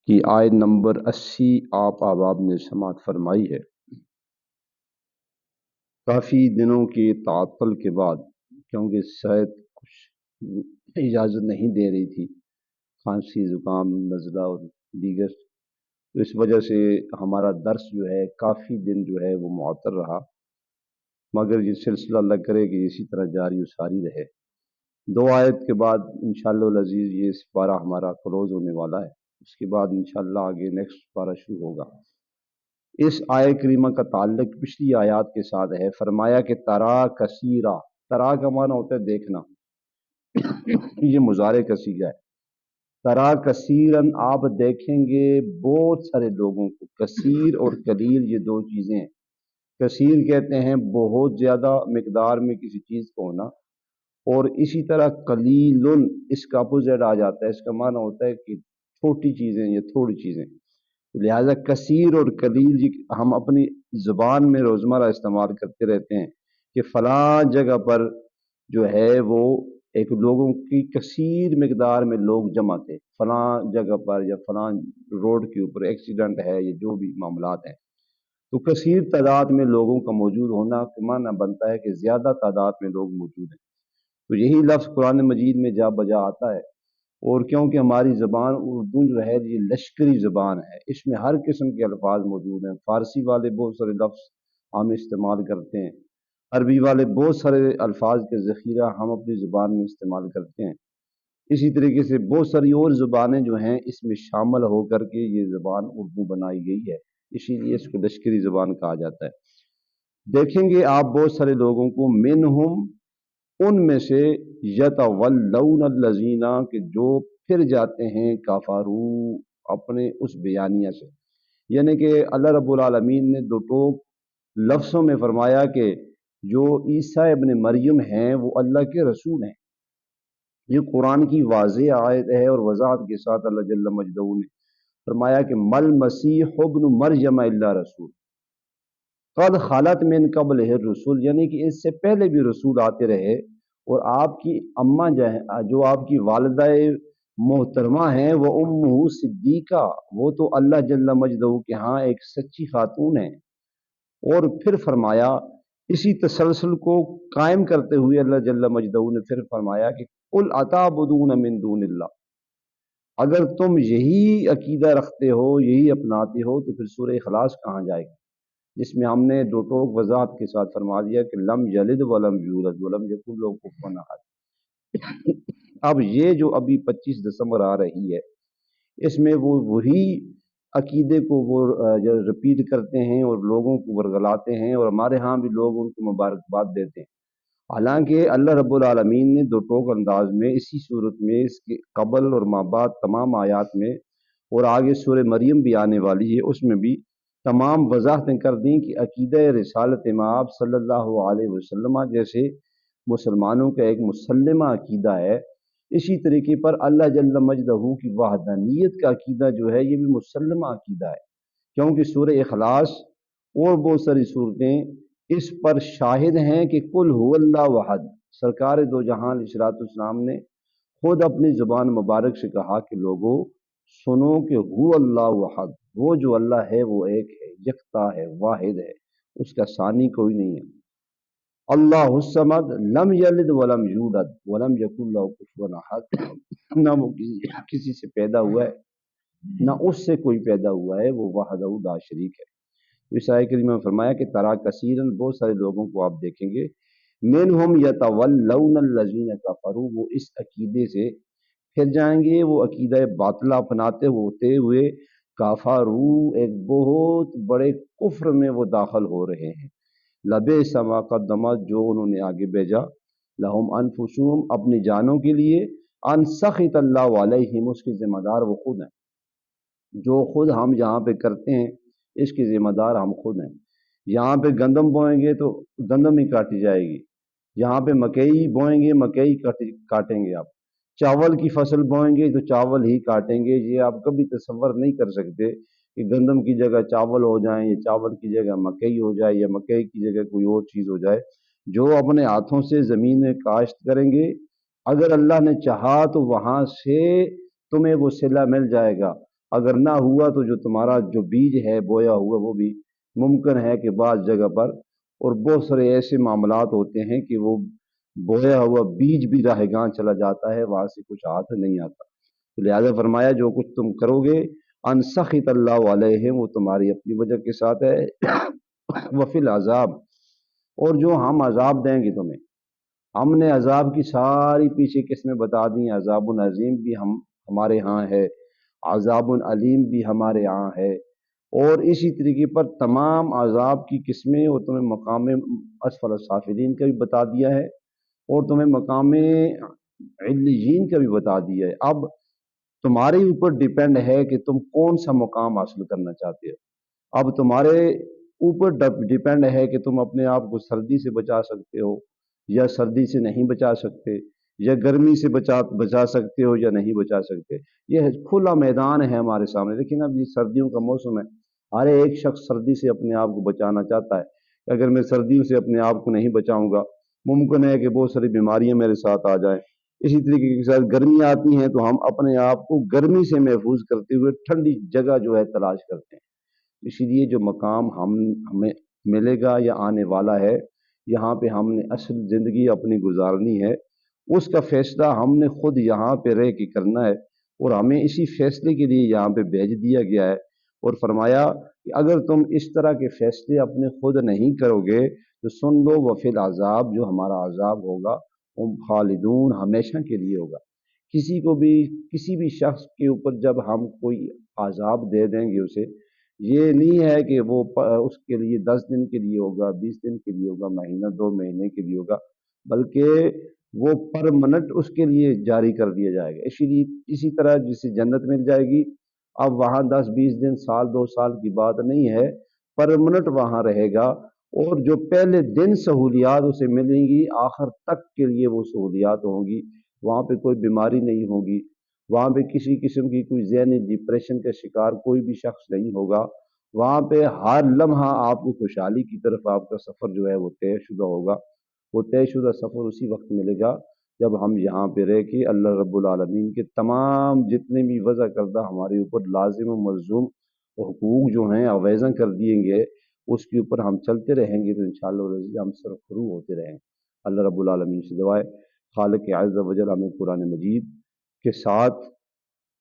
کی آیت نمبر 80 آپ احباب نے سماعت فرمائی ہے۔ کافی دنوں کے تعطل کے بعد، کیونکہ صحت کچھ اجازت نہیں دے رہی تھی، کھانسی، زکام، نزلہ اور دیگر، تو اس وجہ سے ہمارا درس جو ہے کافی دن جو ہے وہ معطل رہا، مگر یہ سلسلہ اللہ کرے کہ اسی طرح جاری و ساری رہے۔ دو آیت کے بعد انشاءاللہ العزیز یہ پارہ ہمارا کلوز ہونے والا ہے، اس کے بعد انشاءاللہ آگے نیکسٹ پارہ شروع ہوگا۔ اس آیت کریمہ کا تعلق پچھلی آیات کے ساتھ ہے۔ فرمایا کہ ترا کثیرہ، ترا کا معنی ہوتا ہے دیکھنا، یہ مضارع کا صیغہ ہے۔ ترا کثیرن، آپ دیکھیں گے بہت سارے لوگوں کو۔ کثیر اور قلیل یہ دو چیزیں ہیں۔ کثیر کہتے ہیں بہت زیادہ مقدار میں کسی چیز کو ہونا، اور اسی طرح قلیل اس کا اپوزٹ آ جاتا ہے، اس کا معنی ہوتا ہے کہ چھوٹی چیزیں یا تھوڑی چیزیں۔ لہذا کثیر اور قلیل ہم اپنی زبان میں روزمرہ استعمال کرتے رہتے ہیں کہ فلاں جگہ پر جو ہے وہ ایک لوگوں کی کثیر مقدار میں لوگ جمع تھے، فلاں جگہ پر یا فلاں روڈ کے اوپر ایکسیڈنٹ ہے یا جو بھی معاملات ہیں، تو کثیر تعداد میں لوگوں کا موجود ہونا کا معنی بنتا ہے کہ زیادہ تعداد میں لوگ موجود ہیں۔ تو یہی لفظ قرآن مجید میں جا بجا آتا ہے، اور کیونکہ ہماری زبان اردو جو ہے یہ لشکری زبان ہے، اس میں ہر قسم کے الفاظ موجود ہیں۔ فارسی والے بہت سارے لفظ ہم استعمال کرتے ہیں، عربی والے بہت سارے الفاظ کے ذخیرہ ہم اپنی زبان میں استعمال کرتے ہیں، اسی طریقے سے بہت ساری اور زبانیں جو ہیں اس میں شامل ہو کر کے یہ زبان اردو بنائی گئی ہے، اسی لیے اس کو لشکری زبان کہا جاتا ہے۔ دیکھیں گے آپ بہت سارے لوگوں کو، منہم ان میں سے، یتولون الذین کہ جو پھر جاتے ہیں، کفرو اپنے اس بیانیہ سے، یعنی کہ اللہ رب العالمین نے دو ٹوک لفظوں میں فرمایا کہ جو عیسیٰ ابن مریم ہیں وہ اللہ کے رسول ہیں۔ یہ قرآن کی واضح آیت ہے، اور وضاحت کے ساتھ اللہ جل مجدہ نے فرمایا کہ مل مسیح ابن مریم الا رسول قد خلت من قبل الرسل، یعنی کہ اس سے پہلے بھی رسول آتے رہے، اور آپ کی اماں جو آپ کی والدہ محترمہ ہیں وہ امہ صدیقہ، وہ تو اللہ جل مجدہ کے ہاں ایک سچی خاتون ہیں۔ اور پھر فرمایا اسی تسلسل کو قائم کرتے ہوئے اللہ جل مجدہ نے پھر فرمایا کہ قل اتعبدون من دون اللہ، اگر تم یہی عقیدہ رکھتے ہو، یہی اپناتے ہو، تو پھر سورہ اخلاص کہاں جائے گی، جس میں ہم نے دو ٹوک وضاحت کے ساتھ فرما دیا کہ لم یلد ولم یولد ولم یکن لہ کفوا احد۔ اب یہ جو ابھی 25 دسمبر آ رہی ہے، اس میں وہ وہی عقیدے کو وہ رپیٹ کرتے ہیں اور لوگوں کو ورگلاتے ہیں، اور ہمارے ہاں بھی لوگ ان کو مبارکباد دیتے ہیں، حالانکہ اللہ رب العالمین نے دو ٹوک انداز میں اسی صورت میں اس کے قبل اور ما بعد تمام آیات میں، اور آگے سورہ مریم بھی آنے والی ہے اس میں بھی تمام وضاحتیں کر دیں کہ عقیدہ رسالت مآب صلی اللہ علیہ وسلم جیسے مسلمانوں کا ایک مسلمہ عقیدہ ہے، اسی طریقے پر اللہ جل مجدہ کی وحدانیت کا عقیدہ جو ہے یہ بھی مسلمہ عقیدہ ہے، کیونکہ سورہ اخلاص اور بہت ساری صورتیں اس پر شاہد ہیں کہ قل هو اللہ وحد، سرکار دو جہاں علیہ الصلوۃ والسلام نے خود اپنی زبان مبارک سے کہا کہ لوگوں سنو کہ هو اللہ وحد، وہ جو اللہ ہے وہ ایک ہے، یکتا ہے، واحد ہے، اس کا ثانی کوئی نہیں ہے۔ اللہ الصمد لم یلد ولم یولد ولم یکن لہ کفوا احد، نہ وہ کسی سے پیدا ہوا ہے نہ اس سے کوئی پیدا ہوا ہے، وہ وحدہ لا شریک ہے۔ اس آیت کریمہ میں فرمایا کہ ترا کثیرن، بہت سارے لوگوں کو آپ دیکھیں گے، منہم یتولون الذین کفروا، وہ اس عقیدے سے پھر جائیں گے، وہ عقیدہ باطلہ اپناتے ہوتے ہوئے کفروا ایک بہت بڑے کفر میں وہ داخل ہو رہے ہیں۔ لبئس ما قدمت، جو انہوں نے آگے بھیجا، لہم انفسہم اپنی جانوں کے لیے، ان سخط اللہ علیہم، اس کے ذمہ دار وہ خود ہیں، جو خود ہم یہاں پہ کرتے ہیں اس کے ذمہ دار ہم خود ہیں۔ یہاں پہ گندم بوئیں گے تو گندم ہی کاٹی جائے گی، یہاں پہ مکئی بوئیں گے مکئی کاٹیں گے، آپ چاول کی فصل بوئیں گے تو چاول ہی کاٹیں گے۔ یہ آپ کبھی تصور نہیں کر سکتے کہ گندم کی جگہ چاول ہو جائیں، یا چاول کی جگہ مکئی ہو جائے، یا مکئی کی جگہ کوئی اور چیز ہو جائے۔ جو اپنے ہاتھوں سے زمین میں کاشت کریں گے، اگر اللہ نے چاہا تو وہاں سے تمہیں وہ صلہ مل جائے گا، اگر نہ ہوا تو جو تمہارا جو بیج ہے بویا ہوا وہ بھی ممکن ہے کہ بعض جگہ پر، اور بہت سارے ایسے معاملات ہوتے ہیں کہ وہ بویا ہوا بیج بھی راہ گاں چلا جاتا ہے، وہاں سے کچھ ہاتھ نہیں آتا۔ تو لہٰذا فرمایا جو کچھ تم کرو گے ان سخط اللہ علیہم، وہ تمہاری اپنی وجہ کے ساتھ ہے، وفی العذاب، اور جو ہم عذاب دیں گے تمہیں، ہم نے عذاب کی ساری پیچھے قسمیں بتا دی ہیں۔ عذاب عظیم بھی ہمارے ہاں ہے، عذاب علیم بھی ہمارے یہاں ہے، اور اسی طریقے پر تمام عذاب کی قسمیں، اور تمہیں مقام اسفل السافلین کا بھی بتا دیا ہے، اور تمہیں مقام علیین کا بھی بتا دیا ہے۔ اب تمہارے اوپر ڈیپینڈ ہے کہ تم کون سا مقام حاصل کرنا چاہتے ہو۔ اب تمہارے اوپر ڈیپینڈ ہے کہ تم اپنے آپ کو سردی سے بچا سکتے ہو یا سردی سے نہیں بچا سکتے، یا گرمی سے بچا سکتے ہو یا نہیں بچا سکتے۔ یہ کھلا میدان ہے ہمارے سامنے۔ لیکن اب یہ سردیوں کا موسم ہے، ہر ایک شخص سردی سے اپنے آپ کو بچانا چاہتا ہے۔ اگر میں سردیوں سے اپنے آپ کو نہیں بچاؤں گا، ممکن ہے کہ بہت ساری بیماریاں میرے ساتھ آ جائیں۔ اسی طریقے کے ساتھ گرمیاں آتی ہیں تو ہم اپنے آپ کو گرمی سے محفوظ کرتے ہوئے ٹھنڈی جگہ جو ہے تلاش کرتے ہیں۔ اسی لیے جو مقام ہمیں ملے گا یا آنے والا ہے، یہاں پہ ہم نے اصل زندگی اپنی گزارنی ہے، اس کا فیصلہ ہم نے خود یہاں پہ رہ کے کرنا ہے، اور ہمیں اسی فیصلے کے لیے یہاں پہ بھیج دیا گیا ہے۔ اور فرمایا کہ اگر تم اس طرح کے فیصلے اپنے خود نہیں کرو گے تو سن لو وفی العذاب، جو ہمارا عذاب ہوگا وہ خالدون، ہمیشہ کے لیے ہوگا۔ کسی کو بھی، کسی بھی شخص کے اوپر جب ہم کوئی عذاب دے دیں گے اسے، یہ نہیں ہے کہ وہ اس کے لیے 10 دن کے لیے ہوگا، 20 دن کے لیے ہوگا، مہینہ 2 مہینے کے لیے ہوگا، بلکہ وہ پرمنٹ اس کے لیے جاری کر دیا جائے گا۔ اسی لیے اسی طرح جسے جنت مل جائے گی، اب وہاں 10 20 دن، سال 2 سال کی بات نہیں ہے، پرمنٹ وہاں رہے گا، اور جو پہلے دن سہولیات اسے ملیں گی آخر تک کے لیے وہ سہولیات ہوں گی۔ وہاں پہ کوئی بیماری نہیں ہوگی، وہاں پہ کسی قسم کی کوئی ذہنی ڈپریشن کا شکار کوئی بھی شخص نہیں ہوگا، وہاں پہ ہر لمحہ آپ کو خوشحالی کی طرف آپ کا سفر جو ہے وہ طے شدہ ہوگا۔ وہ طے شدہ سفر اسی وقت ملے گا جب ہم یہاں پہ رہ کے اللہ رب العالمین کے تمام جتنے بھی وضع کردہ ہمارے اوپر لازم و ملزوم حقوق جو ہیں اویزاں کر دیے گے، اس کے اوپر ہم چلتے رہیں گے تو انشاءاللہ العزیز ہم سرخرو ہوتے رہیں گے۔ اللہ رب العالمین سے دعائے خالق عز و جل ہمیں قرآن مجید کے ساتھ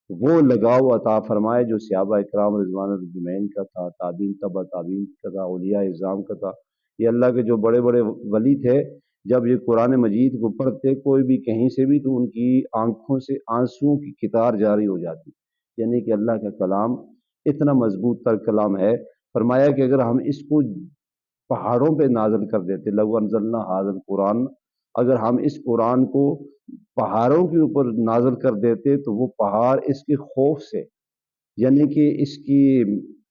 وہ لگاؤ عطا فرمائے جو صحابہ اکرام رضوان اجمعین کا تھا، تابعین تبع تابعین کا تھا، اولیاء اعظام کا تھا۔ یہ اللہ کے جو بڑے بڑے ولی تھے، جب یہ قرآن مجید کو پڑھتے کوئی بھی کہیں سے بھی تو ان کی آنکھوں سے آنسوؤں کی قطار جاری ہو جاتی، یعنی کہ اللہ کا کلام اتنا مضبوط تر کلام ہے۔ فرمایا کہ اگر ہم اس کو پہاڑوں پہ نازل کر دیتے، لو انزلنا ھذا القرآن، اگر ہم اس قرآن کو پہاڑوں کے اوپر نازل کر دیتے تو وہ پہاڑ اس کے خوف سے، یعنی کہ اس کی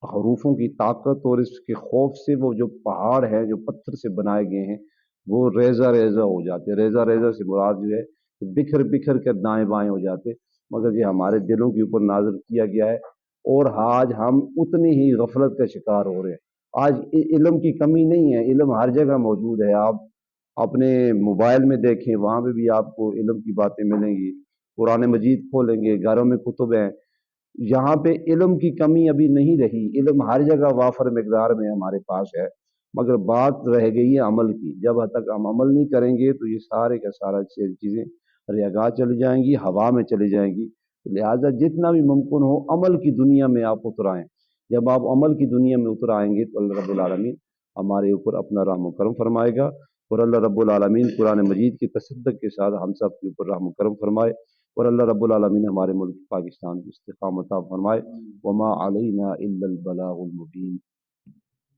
حروفوں کی طاقت اور اس کے خوف سے، وہ جو پہاڑ ہیں جو پتھر سے بنائے گئے ہیں وہ ریزہ ریزہ ہو جاتے۔ ریزہ ریزہ سے مراد جو ہے بکھر بکھر کر دائیں بائیں ہو جاتے، مگر یہ ہمارے دلوں کے اوپر نازل کیا گیا ہے، اور آج ہم اتنی ہی غفلت کا شکار ہو رہے ہیں۔ آج علم کی کمی نہیں ہے، علم ہر جگہ موجود ہے۔ آپ اپنے موبائل میں دیکھیں، وہاں پہ بھی آپ کو علم کی باتیں ملیں گی، قرآن مجید کھولیں گے، گھروں میں کتب ہیں، یہاں پہ علم کی کمی ابھی نہیں رہی۔ علم ہر جگہ وافر مقدار میں ہمارے پاس ہے، مگر بات رہ گئی ہے عمل کی۔ جب تک ہم عمل نہیں کریں گے تو یہ سارے کا سارا چیزیں ریاگاہ چلی جائیں گی، ہوا میں چلی جائیں گی۔ لہٰذا جتنا بھی ممکن ہو عمل کی دنیا میں آپ اتر آئیں۔ جب آپ عمل کی دنیا میں اتر آئیں گے تو اللہ رب العالمین ہمارے اوپر اپنا رحم و کرم فرمائے گا، اور اللہ رب العالمین قرآن مجید کی تصدق کے ساتھ ہم سب کے اوپر رحم و کرم فرمائے، اور اللہ رب العالمین ہمارے ملک پاکستان کی استقامت عطا فرمائے۔ وما علینا الا البلاغ المبین۔